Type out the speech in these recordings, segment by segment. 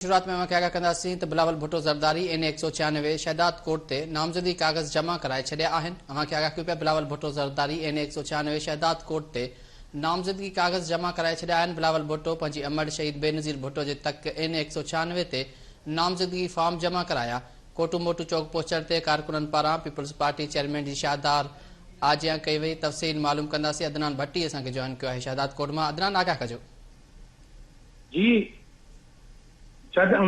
शुरुआत में क्या कंदासीं त बिलावल भुट्टो ज़रदारी एन 196 शहदाद कोर्ट ते नामज़दगी कागज़ जमा कराए छॾिया आहिनि। अव्हांखे आगाह कयूं पिया बिलावल भुट्टो ज़रदारी एन 196 शहदाद कोर्ट ते नामज़दगी कागज़ जमा कराए छॾिया आहिनि। बिलावल भुट्टो पंहिंजी अमर शहीद बेनज़ीर भुट्टो जे तक एन 196 ते नामज़दगी फॉर्म जमा कराया। कोटू मोटू चौक पहुचण ते कारकुननि पारां पीपल्स पार्टी चेयरमैन जी शाहदार आजियां कई वई। तफ़सील मालूम कंदासीं। अदनान भट्टी असांखे जॉइन कयो आहे शहदाद कोर्ट मां। अदनान आगाह कजो। जी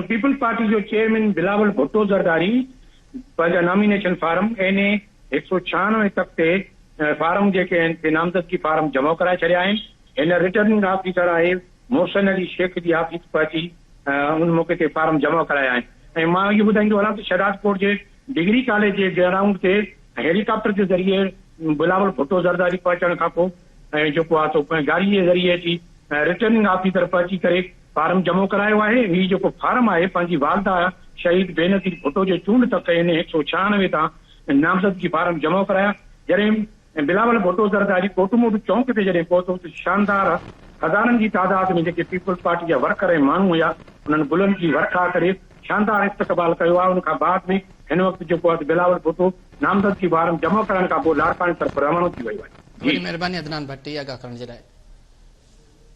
पीपल्स पार्टी जो चेयरमैन बिलावल भुट्टो ज़रदारी पंहिंजा नॉमिनेशन फार्म NA 196 तक ते फार्म जेके आहिनि ते नामज़दगी फार्म जमा कराए छॾिया आहिनि। हिन रिटर्निंग ऑफिसर आहे मोहसिन अली शेख जी ऑफिस पहुची उन मौके ते फार्म जमा कराया आहिनि। ऐं मां इहो ॿुधाईंदो हलां त शहदाद कोर्ट जे डिग्री कॉलेज जे ग्राउंड ते हेलीकॉप्टर जे ज़रिए बिलावल भुट्टो ज़रदारी पहुचण खां पोइ ऐं जेको आहे सो गाड़ी जे ज़रिए अची रिटर्निंग ऑफिसर पहुची करे फार्म जमा करायो आहे। हीउ जेको फार्म आहे पंहिंजी वालदा शहीद बेनज़ीर भुट्टो जे चूंड तक NA 196 तां नामज़दगी फार्म जमा कराया। जॾहिं बिलावल भुट्टो ज़रदारी कोटमोटू चौक ते जॾहिं पहुतो त शानदार हज़ारनि जी तादाद में जेके पीपल्स पार्टी जा वर्कर ऐं माण्हू हुया उन्हनि गुलनि जी वर्खा करे शानदार इस्तक़बाल कयो आहे। उन खां बाद में हिन वक़्तु जेको आहे बिलावल भुट्टो नामज़दगी फार्म जमा करण खां पोइ लाड़काणे तरफ़ रवानो थी वियो आहे। महिरबानी अदनान भट्टी आगाह करण जे लाइ।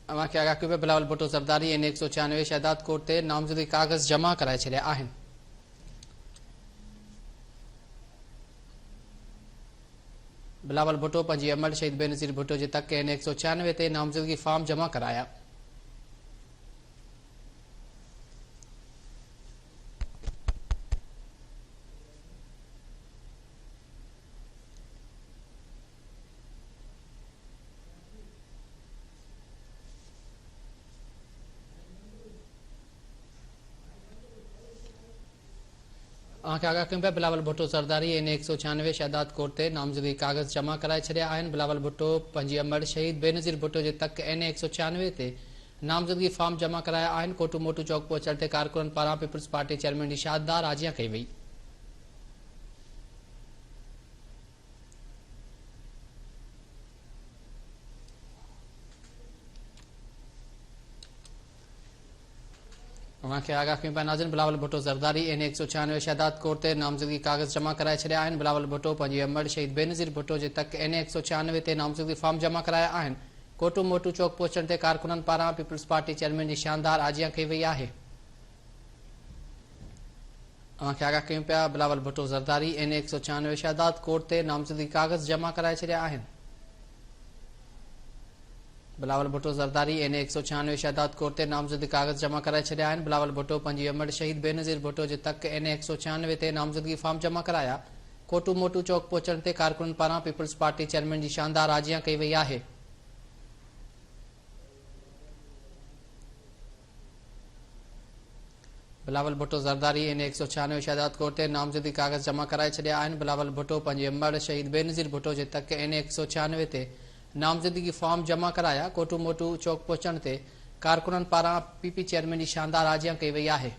अव्हांखे आगाह कयो पिया बिलावल भुट्टो ज़रदारी NA 196 शहदाद कोर्ट ते नामज़दगी कागज़ जमा कराए छॾिया आहिनि। बिलावल भुट्टो पंहिंजी अमर शहीद बेनज़ीर भुट्टो जे तक NA 196 ते नामज़दगी फॉर्म जमा कराया। अव्हांखे आगाह कयूं पिया बिलावल भुट्टो ज़रदारी NA 196 शहदाद कोर्ट ते नामज़दगी कागज़ जमा कराए छॾिया आहिनि। बिलावल भुट्टो पंहिंजी अमर शहीद बेनज़ीर भुट्टो जे तक NA 196 ते नामज़दगी फॉर्म जमा कराया आहिनि। कोटू मोटू चौक पहुचण ते कारकुननि पारां पीपल्स पार्टी चेयरमैन जी शाहदार आजियां कई वई। अव्हांखे आगाह कयूं पिया नाज़रीन बिलावल भुट्टो ज़रदारी NA 196 शहदाद कोर्ट ते नामज़दगी कागज़ जमा कराए छॾिया आहिनि। बिलावल भुट्टो पंहिंजी अमर शहीद बेनज़ीर भुट्टो जे तक NA 196 ते नामज़दगी फॉर्म जमा कराया आहिनि। कोटू मोटू चौक पहुचण ते कारकुननि पारां पीपल्स पार्टी चेयरमैन जी शानदार आजियां कई वई आहे। अव्हांखे आगाह कयूं पिया बिलावल भुट्टो ज़रदारी NA 196 शहदाद कोर्ट ते नामज़दगी कागज़ जमा कराए छॾिया आहिनि। बिलावल भुट्टो ज़रदारी NA 196 शहदाद कोर्ट ते नामज़दगी कागज़ जमा कराए छॾिया आहिनि। बिलावल भुट्टो पंहिंजी अमर शहीद बेनज़ीर भुट्टो जे तक NA 196 ते नामज़दगी फॉर्म जमा कराया। कोटू मोटू चौक पहुचण ते कारकुननि पारां पीपल्स पार्टी चेयरमैन जी शानदार आजियां कई वई आहे। बिलावल भुट्टो ज़रदारी NA 196 शहदाद कोर्ट ते नामज़दगी कागज़ जमा कराए छॾिया आहिनि। बिलावल भुट्टो पंहिंजी अमर शहीद बेनज़ीर भुट्टो जे तक NA 196 ते नामज़दगी फॉर्म जमा कराया। कोटू मोटू चौक पहुचण ते कारकुननि पारां PP चेयरमैन जी शानदार आजियां कई वई आहे।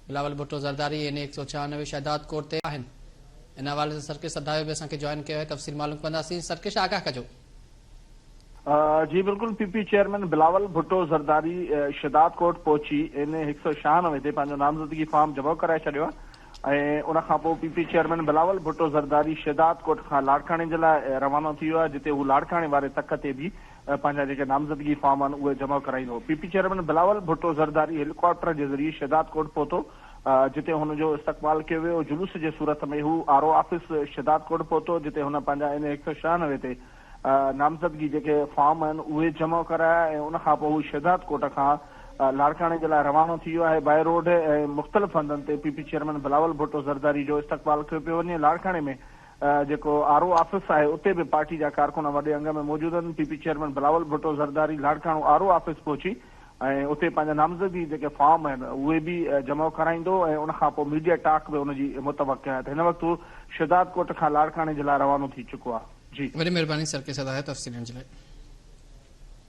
बिलावल भुट्टो ज़रदारी NA 196 शहदाद कोर्ट ते आहिनि। इन हवाले से सरकेश सदायो भी असांखे जॉइन कयो आहे। तफ़सील मालूम कंदासीं। सरकेश आगाह कजो। जी बिल्कुल PP chairman Bilawal Bhutto Zardari Shahdad court पहुची NA 196 ते पंहिंजो नामज़दगी फॉर्म जमा कराए छॾियो आहे ऐं उन खां पोइ PP chairman Bilawal Bhutto Zardari Shahdad court खां लाड़काणे जे लाइ रवानो थी वियो आहे, जिते हू लाड़काणे वारे तक ते बि पंहिंजा जेके नामज़दगी फॉर्म आहिनि उहे जमा कराईंदो। PP chairman Bilawal Bhutto Zardari helicopter जे ज़रिए शहदाद कोर्ट पहुतो, जिते हुनजो इस्तक़बाल कयो वियो। जुलूस जे सूरत में हू RO ऑफिस शहदाद कोर्ट पहुतो, जिते हुन पंहिंजा NA 196 ते नामज़दगी जेके फॉर्म आहिनि उहे जमा कराया ऐं उन खां पोइ हू शहदाद कोर्ट खां लाड़काणे जे लाइ रवानो थी वियो आहे। बाय रोड ऐं मुख़्तलिफ़ हंधनि ते PP चेयरमैन बिलावल भुट्टो ज़रदारी जो इस्तक़बाल कयो पियो वञे। लाड़काणे में जेको RO ऑफिस आहे उते बि पार्टी जा कारकुन वॾे अंग में मौजूदु आहिनि। PP chairman Bilawal Bhutto Zardari Larkana RO office पहुची ऐं उते पंहिंजा नामज़दगी जेके फॉर्म आहिनि उहे बि जमा कराईंदो ऐं उन खां पोइ मीडिया टॉक बि हुनजी मुतवक़ आहे। हिन वक़्तु शहदाद कोर्ट खां लाड़काणे जे लाइ रवानो थी चुको आहे। जी वॾी महिरबानी सरकेश सदायो तफ़सीलनि जे लाइ।